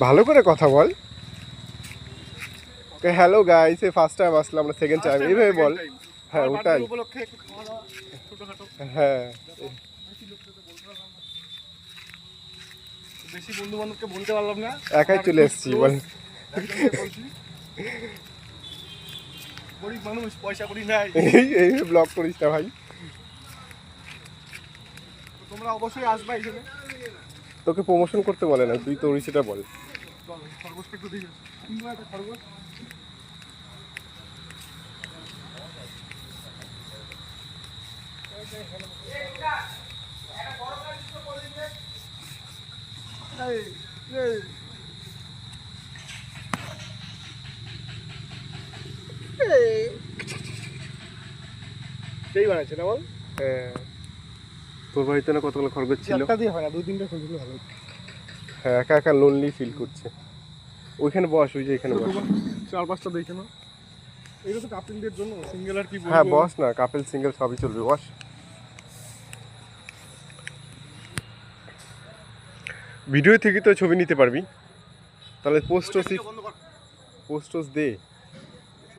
ভালো করে কথা বল। হ্যালো গাইস, এই ফার্স্ট টাইম আসলাম, আমরা সেকেন্ড টাইম, এইভাবে বল। হ্যাঁ ওটাই, হ্যাঁ বেশি বন্ধু বান্ধবকে বলতে পারলাম না, একাই চলে এসেছি বল। গরিব মানুষ, পয়সা করি নাই। এই ব্লগ করিস না ভাই, তোমরা অবশ্যই আসবা এখানে। তোকে প্রমোশন করতে বলে না, তুই তোর সেটা বল। খরগোশটা একটু দেখে সুন্দর একটা খরগোশ। সেই বানাচ্ছে না বল। হ্যাঁ, তোর বাড়িতে না কতগুলো খরগোশ ছিল? একটা দিয়ে হয় না, 2-3টা খরগোশ ভালো। হ্যাঁ, একা একা লোনলি ফিল করছে। ওইখানে বস, ওই যে এখানে বস। 4-5টা দেখে না, এটা তো কাপলদের জন্য, সিঙ্গেল আর কি বলবো। হ্যাঁ বস না, কাপেল সিঙ্গেল সবই চলবে, বস। ভিডিও থেকে তো ছবি নিতে পারবি, তাহলে পোস্ট দে।